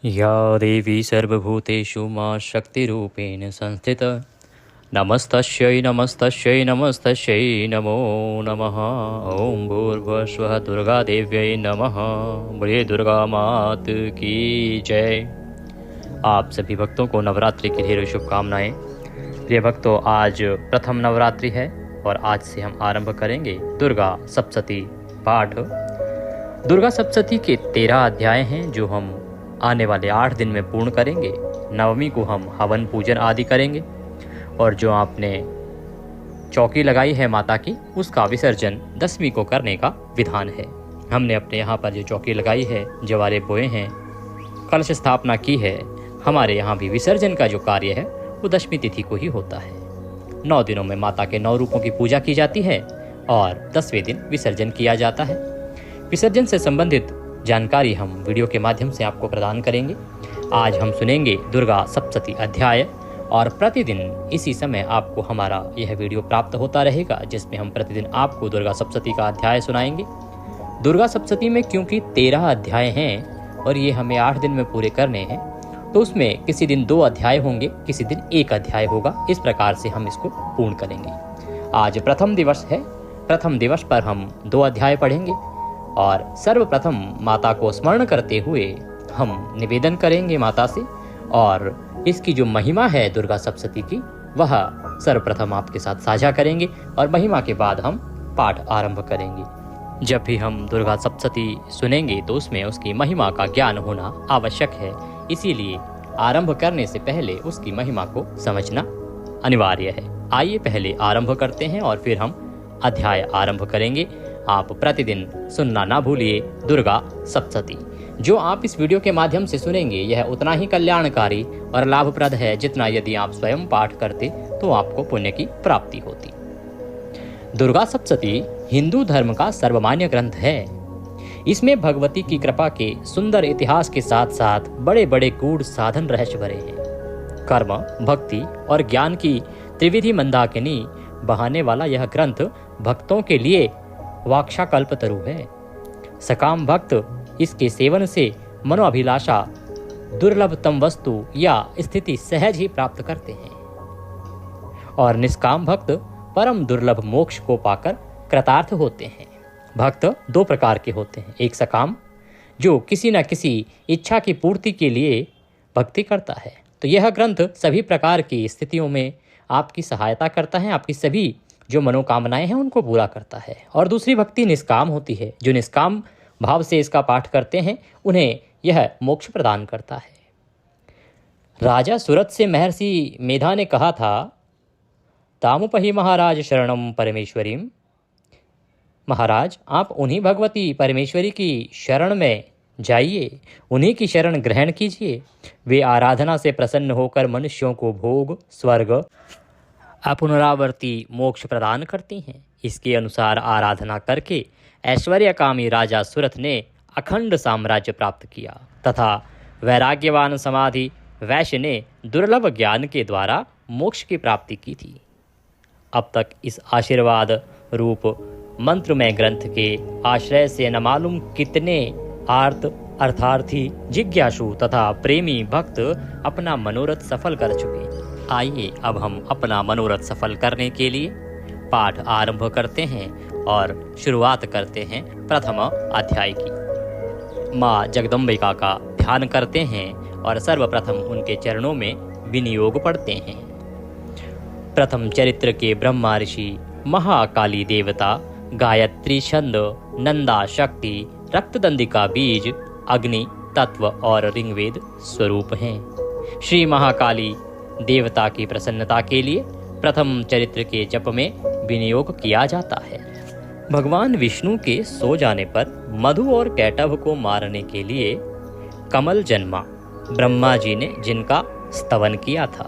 या देवी सर्वभूतेषु मां शक्तिरूपेण संस्थिता नमस्तस्यै नमस्तस्यै नमस्तस्यै नमो नमः। ओम भूर्भुवस्वः दुर्गादेव्यै नमः। बोलिए दुर्गा मात की जय। आप सभी भक्तों को नवरात्रि की ढेरों शुभकामनाएं। प्रिय भक्तों, आज प्रथम नवरात्रि है और आज से हम आरंभ करेंगे दुर्गा सप्तशती पाठ। दुर्गा सप्तशती के 13 अध्याय हैं जो हम आने वाले 8 दिन में पूर्ण करेंगे। नवमी को हम हवन पूजन आदि करेंगे और जो आपने चौकी लगाई है माता की, उसका विसर्जन 10वीं को करने का विधान है। हमने अपने यहाँ पर जो चौकी लगाई है, जवारे बोए हैं, कलश स्थापना की है, हमारे यहाँ भी विसर्जन का जो कार्य है वो 10वीं तिथि को ही होता है। 9 दिनों में माता के 9 रूपों की पूजा की जाती है और 10वें दिन विसर्जन किया जाता है। विसर्जन से संबंधित जानकारी हम वीडियो के माध्यम से आपको प्रदान करेंगे। आज हम सुनेंगे दुर्गा सप्तशती अध्याय और प्रतिदिन इसी समय आपको हमारा यह वीडियो प्राप्त होता रहेगा, जिसमें हम प्रतिदिन आपको दुर्गा सप्तशती का अध्याय सुनाएंगे। दुर्गा सप्तशती में क्योंकि 13 अध्याय हैं और ये हमें 8 दिन में पूरे करने हैं, तो उसमें किसी दिन 2 अध्याय होंगे, किसी दिन 1 अध्याय होगा। इस प्रकार से हम इसको पूर्ण करेंगे। आज प्रथम दिवस है। प्रथम दिवस पर हम 2 अध्याय पढ़ेंगे और सर्वप्रथम माता को स्मरण करते हुए हम निवेदन करेंगे माता से, और इसकी जो महिमा है दुर्गा सप्तशती की, वह सर्वप्रथम आपके साथ साझा करेंगे और महिमा के बाद हम पाठ आरंभ करेंगे। जब भी हम दुर्गा सप्तशती सुनेंगे तो उसमें उसकी महिमा का ज्ञान होना आवश्यक है, इसीलिए आरंभ करने से पहले उसकी महिमा को समझना अनिवार्य है। आइए पहले आरंभ करते हैं और फिर हम अध्याय आरंभ करेंगे। आप प्रतिदिन सुनना ना भूलिए दुर्गा सप्तशती। जो आप इस वीडियो के माध्यम से सुनेंगे यह उतना ही कल्याणकारी और लाभप्रद है जितना यदि आप स्वयं पाठ करते तो आपको पुण्य की प्राप्ति होती। दुर्गा सप्तशती हिंदू धर्म का सर्वमान्य ग्रंथ है। इसमें भगवती की कृपा के सुंदर इतिहास के साथ साथ बड़े बड़े गूढ़ साधन रहस्य भरे हैं। कर्म, भक्ति और ज्ञान की त्रिविधि मंदाकिनी बहाने वाला यह ग्रंथ भक्तों के लिए वाक्षाकल्पतरु है। सकाम भक्त इसके सेवन से मनोअभिलाषा दुर्लभतम वस्तु या स्थिति सहज ही प्राप्त करते हैं और निष्काम भक्त परम दुर्लभ मोक्ष को पाकर कृतार्थ होते हैं। भक्त 2 प्रकार के होते हैं। एक सकाम, जो किसी न किसी इच्छा की पूर्ति के लिए भक्ति करता है, तो यह ग्रंथ सभी प्रकार की स्थितियों में आपकी सहायता करता है, आपकी सभी जो मनोकामनाएं हैं उनको पूरा करता है। और दूसरी भक्ति निष्काम होती है। जो निष्काम भाव से इसका पाठ करते हैं उन्हें यह मोक्ष प्रदान करता है। राजा सूरत से महर्षि मेधा ने कहा था, तामुपहि महाराज शरणम परमेश्वरीम। महाराज, आप उन्हीं भगवती परमेश्वरी की शरण में जाइए, उन्हीं की शरण ग्रहण कीजिए। वे आराधना से प्रसन्न होकर मनुष्यों को भोग, स्वर्ग, अपुनरावर्ती मोक्ष प्रदान करती हैं। इसके अनुसार आराधना करके ऐश्वर्यकामी राजा सूरत ने अखंड साम्राज्य प्राप्त किया तथा वैराग्यवान समाधि वैश्य ने दुर्लभ ज्ञान के द्वारा मोक्ष की प्राप्ति की थी। अब तक इस आशीर्वाद रूप मंत्रमय ग्रंथ के आश्रय से न मालूम कितने आर्त, अर्थार्थी, जिज्ञासु तथा प्रेमी भक्त अपना मनोरथ सफल कर चुके। आइए अब हम अपना मनोरथ सफल करने के लिए पाठ आरंभ करते हैं और शुरुआत करते हैं प्रथम अध्याय की। माँ जगदम्बिका का ध्यान करते हैं और सर्वप्रथम उनके चरणों में विनियोग पढ़ते हैं। प्रथम चरित्र के ब्रह्मा ऋषि, महाकाली देवता, गायत्री छंद, नंदा शक्ति, रक्तदंडिका बीज, अग्नि तत्व और ऋग्वेद स्वरूप हैं। श्री महाकाली देवता की प्रसन्नता के लिए प्रथम चरित्र के जप में विनियोग किया जाता है। भगवान विष्णु के सो जाने पर मधु और कैटभ को मारने के लिए कमल जन्मा। ब्रह्मा जी ने जिनका स्तवन किया था,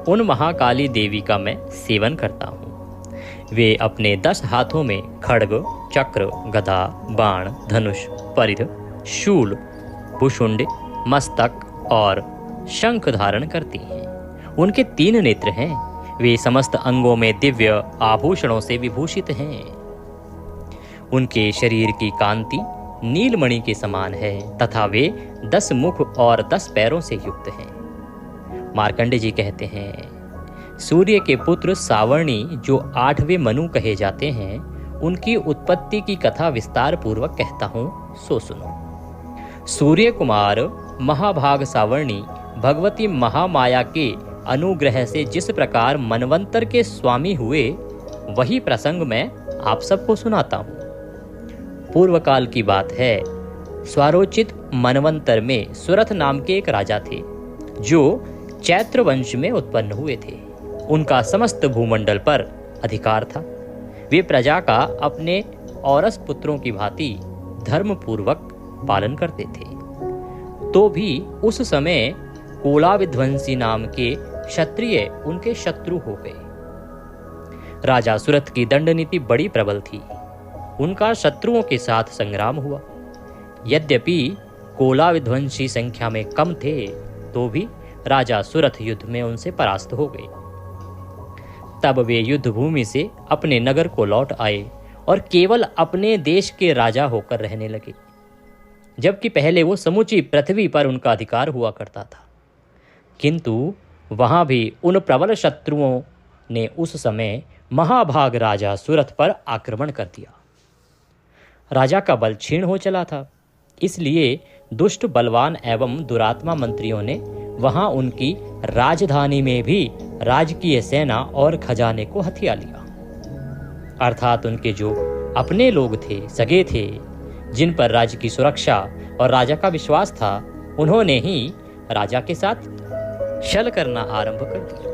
उन महाकाली देवी का मैं सेवन करता हूँ। वे अपने 10 हाथों में खड्ग, चक्र, गदा, बाण, धनुष, परिध, शूल, भुशुंड, मस्तक और शंख धारण करती हैं। उनके 3 नेत्र हैं। वे समस्त अंगों में दिव्य आभूषणों से विभूषित हैं। उनके शरीर की कांति नीलमणि के समान है तथा वे 10 मुख और 10 पैरों से युक्त हैं। मार्कंडे जी कहते हैं, सूर्य के पुत्र सावर्णी जो 8वें मनु कहे जाते हैं, उनकी उत्पत्ति की कथा विस्तार पूर्वक कहता हूं, सो सुनो। सूर्य कुमार महाभाग सावर्णी भगवती महामाया के अनुग्रह से जिस प्रकार मनवंतर के स्वामी हुए, वही प्रसंग मैं आप सबको सुनाता हूं। पूर्व काल की बात है। स्वारोचित मनवंतर में सुरथ नाम के एक राजा थे, जो चैत्र वंश में उत्पन्न हुए थे। उनका समस्त भूमंडल पर अधिकार था। वे प्रजा का अपने औरस पुत्रों की भांति धर्म पूर्वक पालन करते थे। तो भी उस समय कोला विध्वंसी नाम के क्षत्रिय उनके शत्रु हो गए। राजा सुरथ की दंड नीति बड़ी प्रबल थी। उनका शत्रुओं के साथ संग्राम हुआ। यद्यपि कोला विध्वंसी संख्या में कम थे, तो भी राजा सुरथ युद्ध में उनसे परास्त हो गए। तब वे युद्ध भूमि से अपने नगर को लौट आए और केवल अपने देश के राजा होकर रहने लगे, जबकि पहले वो समूची पृथ्वी पर उनका अधिकार हुआ करता था। किंतु वहां भी उन प्रबल शत्रुओं ने उस समय महाभाग राजा सुरथ पर आक्रमण कर दिया। राजा का बल क्षीण हो चला था, इसलिए दुष्ट बलवान एवं दुरात्मा मंत्रियों ने वहां उनकी राजधानी में भी राजकीय सेना और खजाने को हथिया लिया। अर्थात उनके जो अपने लोग थे, सगे थे, जिन पर राज्य की सुरक्षा और राजा का विश्वास था, उन्होंने ही राजा के साथ छल करना आरंभ कर दिया।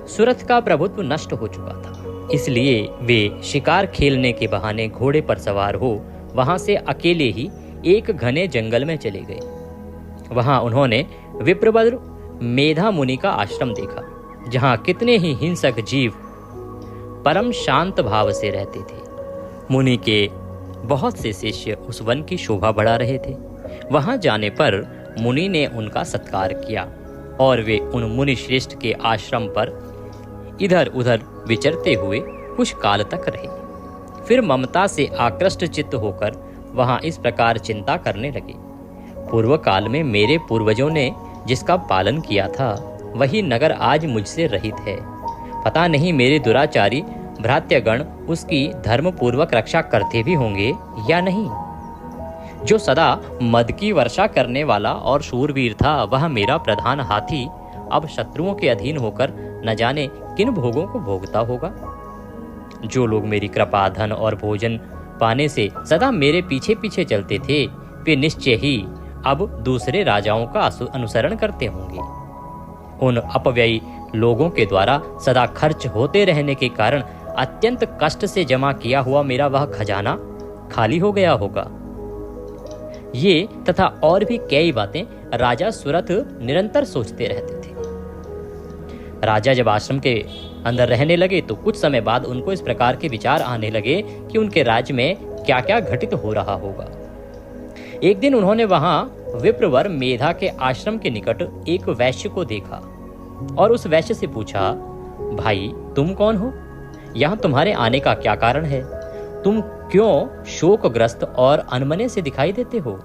सुरथ का प्रभुत्व नष्ट हो चुका था, इसलिए वे शिकार खेलने के बहाने घोड़े पर सवार हो वहां से अकेले ही एक घने जंगल में चले गए। वहां उन्होंने विप्रवर मेधा मुनि का आश्रम देखा, जहां कितने ही हिंसक जीव परम शांत भाव से रहते थे। मुनि के बहुत से शिष्य उस वन की शोभा बढ़ा रहे थे। वहां जाने पर मुनि ने उनका सत्कार किया और वे उन मुनि श्रेष्ठ के आश्रम पर इधर उधर विचरते हुए कुछ काल तक रहे। फिर ममता से आकृष्ट चित्त होकर वहां इस प्रकार चिंता करने लगे, पूर्व काल में मेरे पूर्वजों ने जिसका पालन किया था, वही नगर आज मुझसे रहित है। पता नहीं मेरे दुराचारी भ्रात्यगण उसकी धर्म पूर्वक रक्षा करते भी होंगे या नहीं। जो सदा मद की वर्षा करने वाला और शूरवीर था, वह मेरा प्रधान हाथी अब शत्रुओं के अधीन होकर न जाने किन भोगों को भोगता होगा। जो लोग मेरी कृपा, धन और भोजन पाने से सदा मेरे पीछे पीछे चलते थे, वे निश्चय ही अब दूसरे राजाओं का अनुसरण करते होंगे। उन अपव्ययी लोगों के द्वारा सदा खर्च होते रहने के कारण अत्यंत कष्ट से जमा किया हुआ मेरा वह खजाना खाली हो गया होगा। ये तथा और भी कई बातें राजा सुरथ निरंतर सोचते रहते थे। राजा जब आश्रम के अंदर रहने लगे तो कुछ समय बाद उनको इस प्रकार के विचार आने लगे कि उनके राज्य में क्या क्या घटित हो रहा होगा। एक दिन उन्होंने वहां विप्रवर मेधा के आश्रम के निकट एक वैश्य को देखा और उस वैश्य से पूछा, भाई तुम कौन हो? यहाँ तुम्हारे आने का क्या कारण है? तुम क्यों शोकग्रस्त और अनमने से दिखाई देते हो?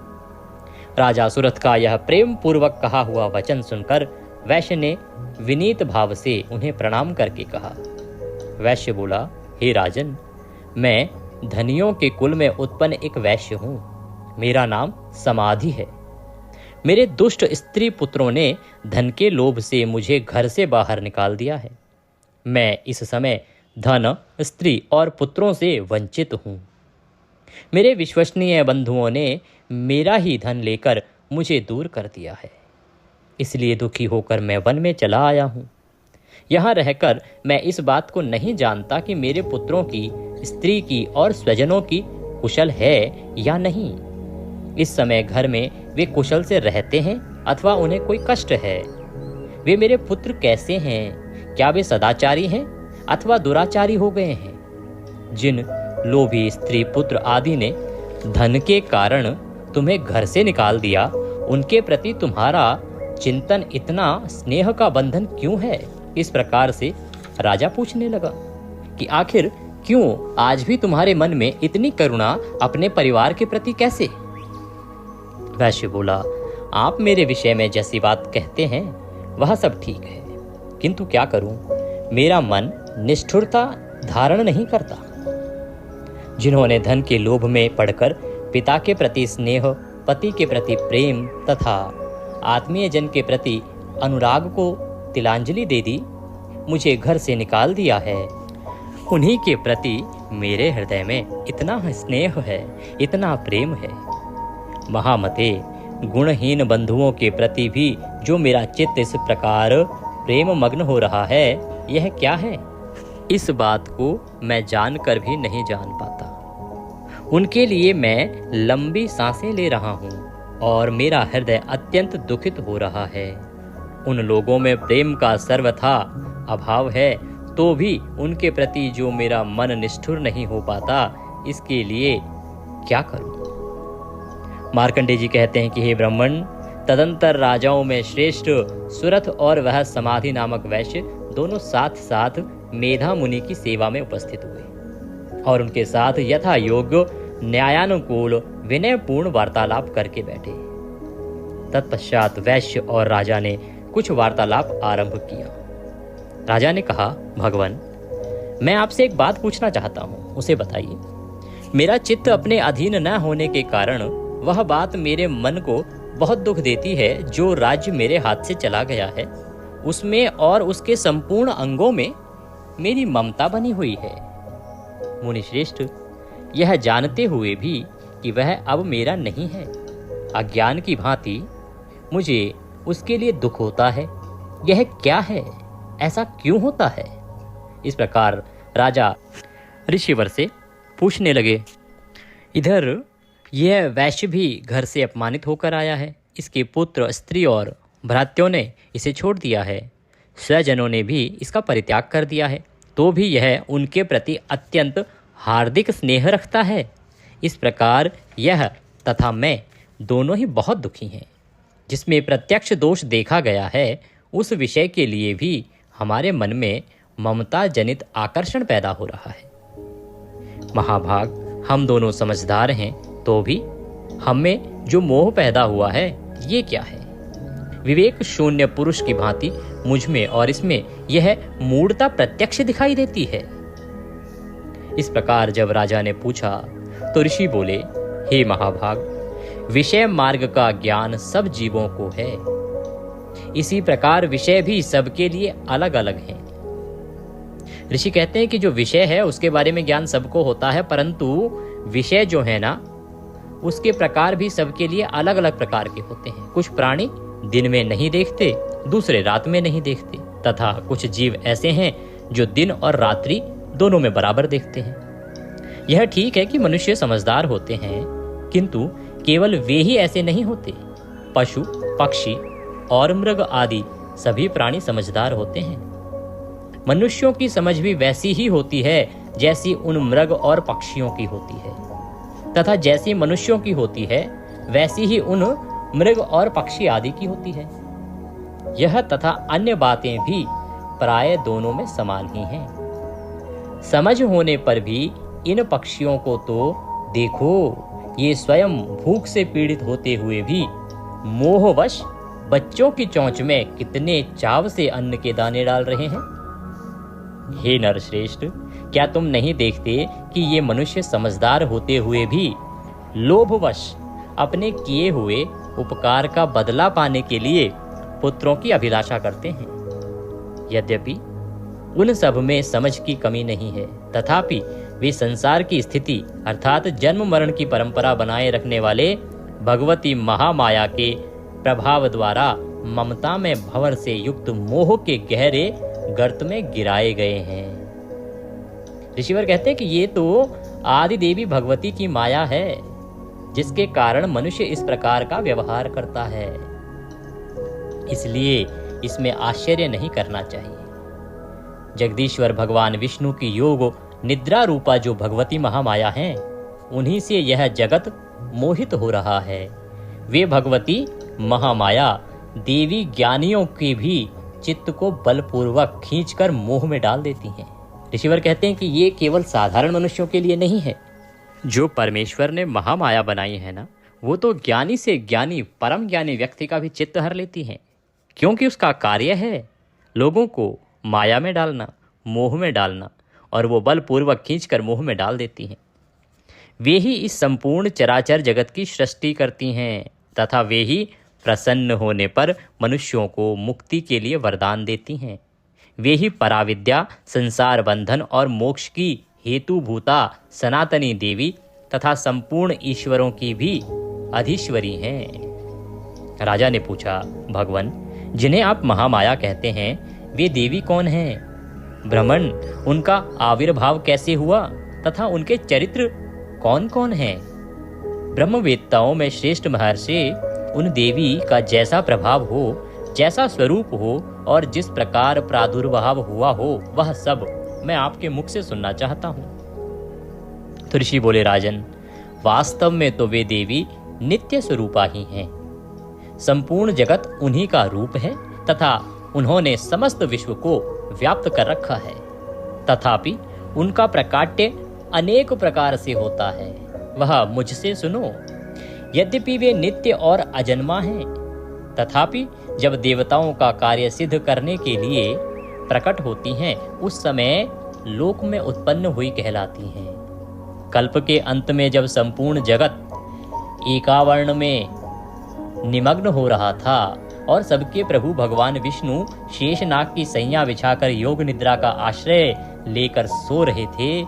राजा सुरथ का यह प्रेम पूर्वक कहा हुआ वचन सुनकर वैश्य ने विनीत भाव से उन्हें प्रणाम करके कहा। वैश्य बोला, हे राजन, मैं धनियों के कुल में उत्पन्न एक वैश्य हूं। मेरा नाम समाधि है। मेरे दुष्ट स्त्री पुत्रों ने धन के लोभ से मुझे घर से बाहर निकाल दिया है। मैं इस समय धन, स्त्री और पुत्रों से वंचित हूं। मेरे विश्वसनीय बंधुओं ने मेरा ही धन लेकर मुझे दूर कर दिया है। इसलिए दुखी होकर मैं वन में चला आया हूं। यहाँ रहकर मैं इस बात को नहीं जानता कि मेरे पुत्रों की, स्त्री की और स्वजनों की कुशल है या नहीं। इस समय घर में वे कुशल से रहते हैं अथवा उन्हें कोई कष्ट है। वे मेरे पुत्र कैसे हैं? क्या वे सदाचारी हैं अथवा दुराचारी हो गए हैं? जिन लोभी स्त्री पुत्र आदि ने धन के कारण तुम्हें घर से निकाल दिया, उनके प्रति तुम्हारा चिंतन इतना स्नेह का बंधन क्यों है? इस प्रकार से राजा पूछने लगा कि आखिर क्यों आज भी तुम्हारे मन में इतनी करुणा अपने परिवार के प्रति कैसे? वैश्य बोला, आप मेरे विषय में जैसी बात कहते हैं वह सब ठीक है, किंतु क्या करूं, मेरा मन निष्ठुरता धारण नहीं करता। जिन्होंने धन के लोभ में पड़कर पिता के प्रति स्नेह, पति के प्रति प्रेम तथा आत्मीय जन के प्रति अनुराग को तिलांजलि दे दी, मुझे घर से निकाल दिया है, उन्हीं के प्रति मेरे हृदय में इतना स्नेह है, इतना प्रेम है। महामते, गुणहीन बंधुओं के प्रति भी जो मेरा चित्त इस प्रकार प्रेम मग्न हो रहा है, यह क्या है? इस बात को मैं जानकर भी नहीं जान पाता। उनके लिए मैं लंबी सांसें ले रहा हूँ और मेरा हृदय अत्यंत दुखित हो रहा है। उन लोगों में प्रेम का सर्वथा अभाव है, तो भी उनके प्रति जो मेरा मन निष्ठुर नहीं हो पाता, इसके लिए क्या करूं? मार्कंडेय जी कहते हैं कि हे ब्राह्मण, तदंतर राजाओं में श्रेष्ठ सुरथ और वह समाधि नामक वैश्य दोनों साथ साथ मेधा मुनि की सेवा में उपस्थित हुए और उनके साथ यथा योग्य न्यायानुकूल विनयपूर्ण वार्तालाप करके बैठे। तत्पश्चात वैश्य और राजा ने कुछ वार्तालाप आरंभ किया। राजा ने कहा, भगवान, मैं आपसे एक बात पूछना चाहता हूँ, उसे बताइए। मेरा चित्त अपने अधीन न होने के कारण वह बात मेरे मन को बहुत दुख देती है जो राज्य मेरे हाथ से चला गया है, उसमें और उसके संपूर्ण अंगों में मेरी ममता बनी हुई है। मुनिश्रेष्ठ, यह जानते हुए भी कि वह अब मेरा नहीं है, अज्ञान की भांति मुझे उसके लिए दुख होता है। यह क्या है? ऐसा क्यों होता है? इस प्रकार राजा ऋषिवर से पूछने लगे। इधर यह वैश्य भी घर से अपमानित होकर आया है। इसके पुत्र, स्त्री और भ्रात्यों ने इसे छोड़ दिया है। स्वजनों ने भी इसका परित्याग कर दिया है, तो भी यह उनके प्रति अत्यंत हार्दिक स्नेह रखता है। इस प्रकार यह तथा मैं दोनों ही बहुत दुखी हैं। जिसमें प्रत्यक्ष दोष देखा गया है, उस विषय के लिए भी हमारे मन में ममता जनित आकर्षण पैदा हो रहा है। महाभाग, हम दोनों समझदार हैं, तो भी हम में जो मोह पैदा हुआ है, ये क्या है? विवेक शून्य पुरुष की भांति मुझ में और इसमें यह मूढ़ता प्रत्यक्ष दिखाई देती है। इस प्रकार जब राजा ने पूछा तो ऋषि बोले, हे महाभाग, विषय मार्ग का ज्ञान सब जीवों को है। इसी प्रकार विषय भी सबके लिए अलग अलग हैं। ऋषि कहते हैं कि जो विषय है उसके बारे में ज्ञान सबको होता है, परंतु विषय जो है ना, उसके प्रकार भी सबके लिए अलग अलग प्रकार के होते हैं। कुछ प्राणी दिन में नहीं देखते, दूसरे रात में नहीं देखते, तथा कुछ जीव ऐसे हैं जो दिन और रात्रि दोनों में बराबर देखते हैं। यह ठीक है कि मनुष्य समझदार होते हैं, किंतु केवल वे ही ऐसे नहीं होते। पशु, पक्षी और मृग आदि सभी प्राणी समझदार होते हैं। मनुष्यों की समझ भी वैसी ही होती है जैसी उन मृग और पक्षियों की होती है, तथा जैसी मनुष्यों की होती है वैसी ही उन मृग और पक्षी आदि की होती है। यह तथा अन्य बातें भी प्राय दोनों में समान ही हैं। समझ होने पर भी इन पक्षियों को तो देखो, ये स्वयं भूख से पीड़ित होते हुए भी मोहवश बच्चों की चोंच में कितने चाव से अन्न के दाने डाल रहे हैं। हे नरश्रेष्ठ, क्या तुम नहीं देखते कि ये मनुष्य समझदार होते हुए भी लोभवश अपने किए हुए उपकार का बदला पाने के लिए पुत्रों की अभिलाषा करते हैं? यद्यपि उन सब में समझ की कमी नहीं है, तथापि वे संसार की स्थिति अर्थात जन्म मरण की परंपरा बनाए रखने वाले भगवती महामाया के प्रभाव द्वारा ममता में भंवर से युक्त मोह के गहरे गर्त में गिराए गए हैं। ऋषिवर कहते हैं कि ये तो आदि देवी भगवती की माया है, जिसके कारण मनुष्य इस प्रकार का व्यवहार करता है। इसलिए इसमें आश्चर्य नहीं करना चाहिए। जगदीश्वर भगवान विष्णु की योग निद्रा रूपा जो भगवती महामाया हैं, उन्हीं से यह जगत मोहित हो रहा है। वे भगवती महामाया देवी ज्ञानियों के भी चित्त को बलपूर्वक खींचकर मोह में डाल देती हैं। ऋषिवर कहते हैं कि ये केवल साधारण मनुष्यों के लिए नहीं है। जो परमेश्वर ने महामाया बनाई है ना, वो तो ज्ञानी से ज्ञानी परम ज्ञानी व्यक्ति का भी चित्त हर लेती हैं, क्योंकि उसका कार्य है लोगों को माया में डालना, मोह में डालना, और वो बलपूर्वक खींचकर मोह में डाल देती हैं। वे ही इस संपूर्ण चराचर जगत की सृष्टि करती हैं तथा वे ही प्रसन्न होने पर मनुष्यों को मुक्ति के लिए वरदान देती हैं। वे ही पराविद्या, संसार बंधन और मोक्ष की हेतुभूता सनातनी देवी तथा संपूर्ण ईश्वरों की भी अधीश्वरी हैं। राजा ने पूछा, भगवान, जिन्हें आप महामाया कहते हैं, वे देवी कौन हैं? ब्राह्मण, उनका आविर्भाव कैसे हुआ तथा उनके चरित्र कौन कौन हैं? ब्रह्मवेत्ताओं में श्रेष्ठ महर्षि उन देवी का जैसा प्रभाव हो, जैसा स्वरूप हो और जिस प्रकार प्रादुर्भाव हुआ हो, वह सब मैं आपके मुख से सुनना चाहता हूँ। तो ऋषि बोले, राजन, वास्तव में तो वे देवी नित्य स्वरूपा ही हैं। संपूर्ण जगत उन्हीं का रूप है तथा उन्होंने समस्त विश्व को व्याप्त कर रखा है। तथापि उनका प्रकाट्य अनेक प्रकार से होता है, वह मुझसे सुनो। यद्यपि वे नित्य और अजन्मा हैं, तथापि जब देवताओं का कार्य सिद्ध करने के लिए प्रकट होती हैं, उस समय लोक में उत्पन्न हुई कहलाती हैं। कल्प के अंत में जब संपूर्ण जगत एकावर्ण में निमग्न हो रहा था और सबके प्रभु भगवान विष्णु शेषनाग की सैया बिछाकर योग निद्रा का आश्रय लेकर सो रहे थे,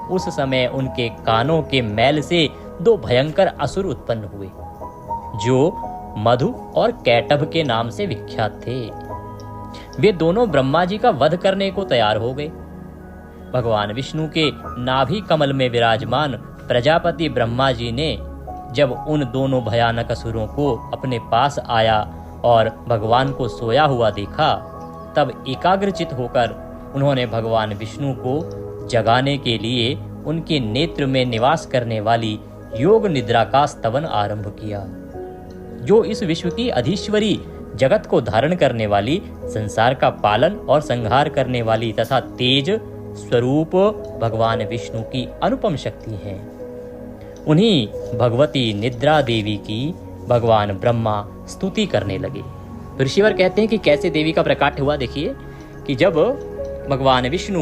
उस समय उनके कानों के मैल से दो भयंकर असुर उत्पन्न हुए, जो मधु और कैटभ के नाम से विख्यात थे। वे दोनों ब्रह्मा जी का वध करने को तैयार हो गए। भगवान विष्णु के नाभि कमल में विराजमान प्रजापति ब्रह्मा जी ने जब उन दोनों भयानक असुरों को अपने पास आया और भगवान को सोया हुआ देखा, तब एकाग्रचित होकर उन्होंने भगवान विष्णु को जगाने के लिए उनके नेत्र में निवास करने वाली योग निद्रा का स्तवन आरंभ किया। जो इस विश्व की अधीश्वरी, जगत को धारण करने वाली, संसार का पालन और संहार करने वाली तथा तेज स्वरूप भगवान विष्णु की अनुपम शक्ति है। उन्हीं भगवती निद्रा देवी की भगवान ब्रह्मा स्तुति करने लगे। तो ऋषिवर कहते हैं कि कैसे देवी का प्रकाट हुआ। देखिए कि जब भगवान विष्णु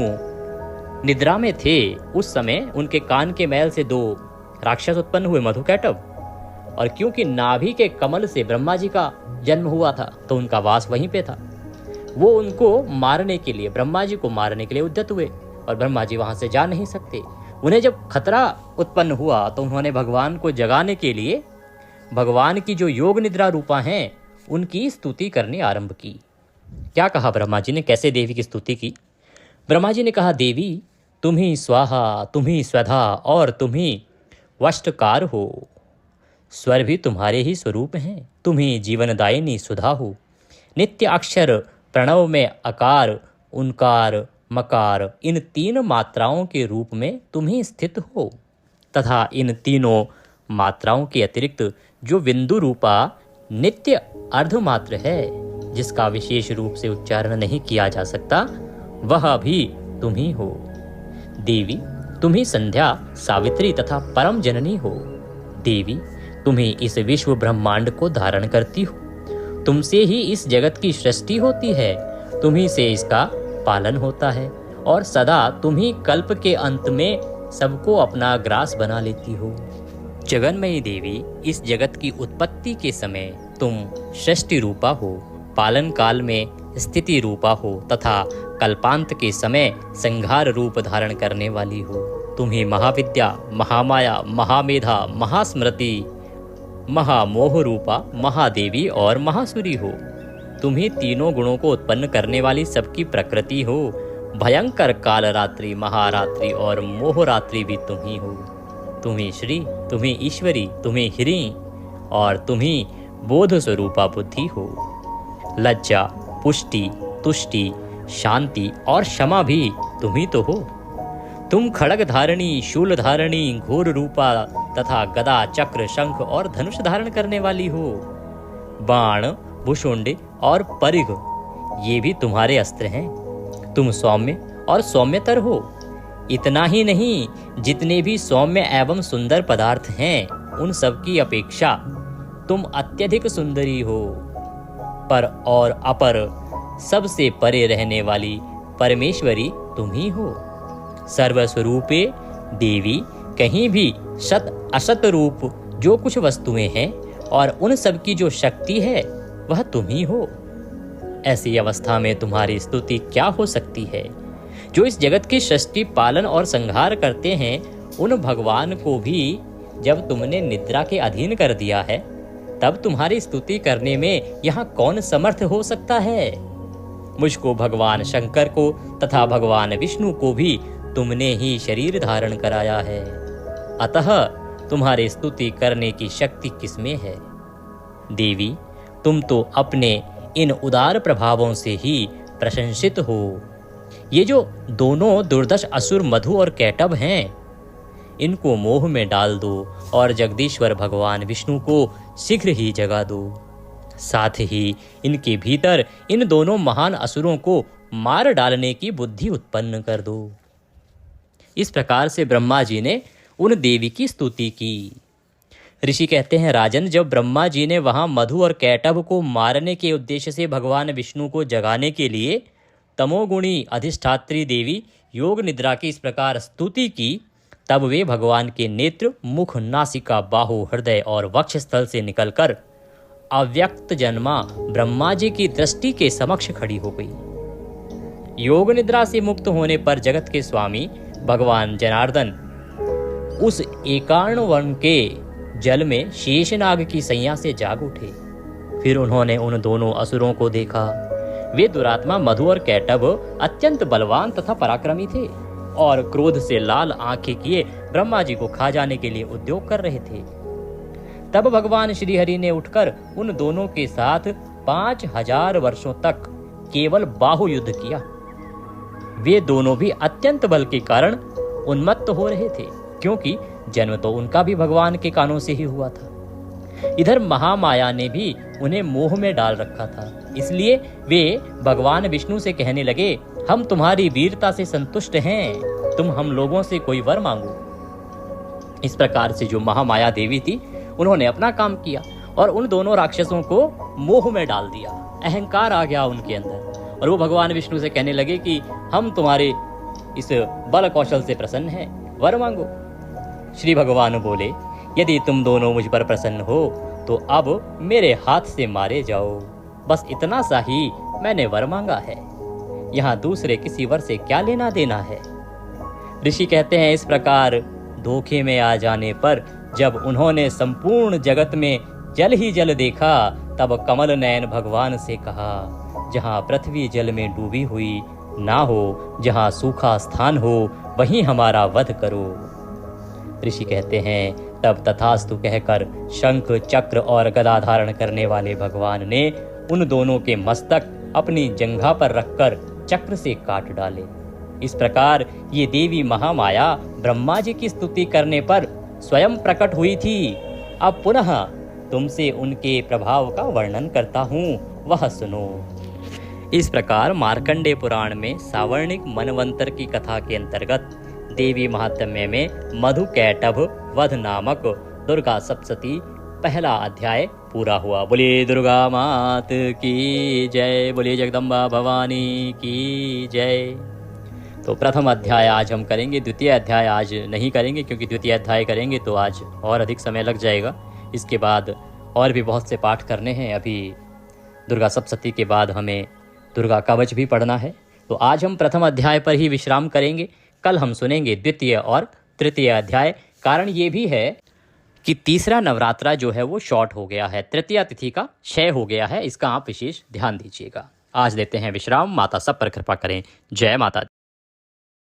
निद्रा में थे, उस समय उनके कान के मैल से दो राक्षस उत्पन्न हुए, मधु कैटभ। और क्योंकि नाभि के कमल से ब्रह्मा जी का जन्म हुआ था, तो उनका वास वहीं पे था। वो उनको मारने के लिए, ब्रह्मा जी को मारने के लिए उद्यत हुए, और ब्रह्मा जी वहां से जा नहीं सकते। उन्हें जब खतरा उत्पन्न हुआ, तो उन्होंने भगवान को जगाने के लिए भगवान की जो योग निद्रा रूपा हैं, उनकी स्तुति करनी आरंभ की। क्या कहा ब्रह्मा जी ने, कैसे देवी की स्तुति की? ब्रह्मा जी ने कहा, देवी, तुम ही स्वाहा, तुम ही स्वधा और तुम ही वष्टकार हो। स्वर भी तुम्हारे ही स्वरूप हैं, तुम ही जीवनदायिनी सुधा हो। नित्य अक्षर प्रणव में अकार, उनकार, मकार, इन तीन मात्राओं के रूप में तुम ही स्थित हो तथा इन तीनों मात्राओं के अतिरिक्त जो बिंदु रूपा नित्य अर्धमात्र है, जिसका विशेष रूप से उच्चारण नहीं किया जा सकता, वह भी तुम ही हो। देवी, तुम ही संध्या, सावित्री तथा परम जननी हो। देवी, तुम ही इस विश्व ब्रह्मांड को धारण करती हो। तुमसे ही इस जगत की सृष्टि होती है, तुम ही से इसका पालन होता है, और सदा तुम ही कल्प के अंत में सबको अपना ग्रास बना लेती हो। जगन्मयी देवी, इस जगत की उत्पत्ति के समय तुम सृष्टि रूपा हो, पालन काल में स्थिति रूपा हो तथा कल्पांत के समय संहार रूप धारण करने वाली हो। तुम ही महाविद्या, महामाया, महामेधा, महास्मृति, महामोह रूपा महादेवी और महासुरी हो। तुम ही तीनों गुणों को उत्पन्न करने वाली सबकी प्रकृति हो। भयंकर कालरात्रि, महारात्रि और मोहरात्रि भी तुम ही हो। तुम ही श्री, तुम ही ईश्वरी, तुम ही हिरी और तुम ही बोध स्वरूपा बुद्धि हो। लज्जा, पुष्टि, तुष्टि, शांति और क्षमा भी तुम ही तो हो। तुम खड़ग धारणी, शूल धारणी, घोर रूपा तथा गदा, चक्र, शंख और धनुष धारण करने वाली हो। बाण, भुषुंड और परिघ, ये भी तुम्हारे अस्त्र हैं। तुम सौम्य और सौम्यतर हो इतना ही नहीं, जितने भी सौम्य एवं सुंदर पदार्थ हैं, उन सब की अपेक्षा तुम अत्यधिक सुंदरी हो। पर और अपर सबसे परे रहने वाली परमेश्वरी तुम ही हो। सर्वस्वरूपे देवी, कहीं भी सत असत रूप जो कुछ वस्तुएं हैं और उन सब की जो शक्ति है वह तुम ही हो। ऐसी अवस्था में तुम्हारी स्तुति क्या हो सकती है? जो इस जगत की सृष्टि, पालन और संहार करते हैं, उन भगवान को भी जब तुमने निद्रा के अधीन कर दिया है, तब तुम्हारी स्तुति करने में यहाँ कौन समर्थ हो सकता है? मुझको, भगवान शंकर को तथा भगवान विष्णु को भी तुमने ही शरीर धारण कराया है, अतः तुम्हारी स्तुति करने की शक्ति किसमें है? देवी, तुम तो अपने इन उदार प्रभावों से ही प्रशंसित हो। ये जो दोनों दुर्दश असुर मधु और कैटभ हैं, इनको मोह में डाल दो और जगदीश्वर भगवान विष्णु को शीघ्र ही जगा दो। साथ ही इनके भीतर इन दोनों महान असुरों को मार डालने की बुद्धि उत्पन्न कर दो। इस प्रकार से ब्रह्मा जी ने उन देवी की स्तुति की। ऋषि कहते हैं, राजन, जब ब्रह्मा जी ने वहां मधु और कैटभ को मारने के उद्देश्य से भगवान विष्णु को जगाने के लिए तमोगुणी अधिष्ठात्री देवी योग निद्रा की इस प्रकार स्तुति की, तब वे भगवान के नेत्र, मुख, नासिका, बाहु, हृदय और वक्षस्थल से निकलकर अव्यक्त जन्मा ब्रह्मा जी की दृष्टि के समक्ष खड़ी हो गई। योग निद्रा से मुक्त होने पर जगत के स्वामी भगवान जनार्दन उस एकार्ण वन के जल में शेषनाग की सैया से जाग उठे। फिर उन्होंने उन दोनों असुरों को देखा। वे दुरात्मा मधु और कैटभ अत्यंत बलवान तथा पराक्रमी थे और क्रोध से लाल आंखें किए ब्रह्मा जी को खा जाने के लिए उद्योग कर रहे थे। तब भगवान श्रीहरि ने उठकर उन दोनों के साथ 5000 वर्षों तक केवल बाहु युद्ध किया। वे दोनों भी अत्यंत बल के कारण उन्मत्त हो रहे थे, क्योंकि जन्म तो उनका भी भगवान के कानों से ही हुआ था। इधर महामाया ने भी उन्हें मोह में डाल रखा था, इसलिए वे भगवान विष्णु से कहने लगे, हम तुम्हारी वीरता से संतुष्ट हैं, तुम हम लोगों से कोई वर मांगो। इस प्रकार से जो महामाया देवी थी, उन्होंने अपना काम किया और उन दोनों राक्षसों को मोह में डाल दिया। अहंकार आ गया उनके अंदर और वो भगवान विष्णु से कहने लगे कि हम तुम्हारे इस बल कौशल से प्रसन्न हैं, वर मांगो। श्री भगवान बोले, यदि तुम दोनों मुझ पर प्रसन्न हो तो अब मेरे हाथ से मारे जाओ। बस इतना सा ही मैंने वर मांगा है, यहाँ दूसरे किसी वर से क्या लेना देना है। ऋषि कहते हैं, इस प्रकार धोखे में आ जाने पर जब उन्होंने संपूर्ण जगत में जल ही जल देखा, तब कमल नयन भगवान से कहा, जहाँ पृथ्वी जल में डूबी हुई ना हो, जहाँ सूखा स्थान हो, वहीं हमारा वध करो। ऋषि कहते हैं, तब तथास्तु कहकर शंख, चक्र और गदा धारण करने वाले भगवान ने उन दोनों के मस्तक अपनी जंघा पर रखकर चक्र से काट डाले। इस प्रकार ये देवी महामाया ब्रह्मा जी की स्तुति करने पर स्वयं प्रकट हुई थी। अब पुनः तुमसे उनके प्रभाव का वर्णन करता हूँ, वह सुनो। इस प्रकार मार्कंडेय पुराण में सावर्णिक मनवंतर की कथा के अंतर्गत देवी महात्म्य में मधु कैटभ वध नामक दुर्गा सप्तशती पहला अध्याय पूरा हुआ। बोलिए दुर्गा मात की जय, बोलिए जगदम्बा भवानी की जय। तो प्रथम अध्याय आज हम करेंगे, द्वितीय अध्याय आज नहीं करेंगे, क्योंकि द्वितीय अध्याय करेंगे तो आज और अधिक समय लग जाएगा। इसके बाद और भी बहुत से पाठ करने हैं। अभी दुर्गा सप्तशती के बाद हमें दुर्गा कवच भी पढ़ना है, तो आज हम प्रथम अध्याय पर ही विश्राम करेंगे। कल हम सुनेंगे द्वितीय और तृतीय अध्याय। कारण ये भी है कि तीसरा नवरात्रा जो है वो शॉर्ट हो गया है, तृतीया तिथि का क्षय हो गया है, इसका आप विशेष ध्यान दीजिएगा। आज देते हैं विश्राम। माता सब पर कृपा करें। जय माता दी।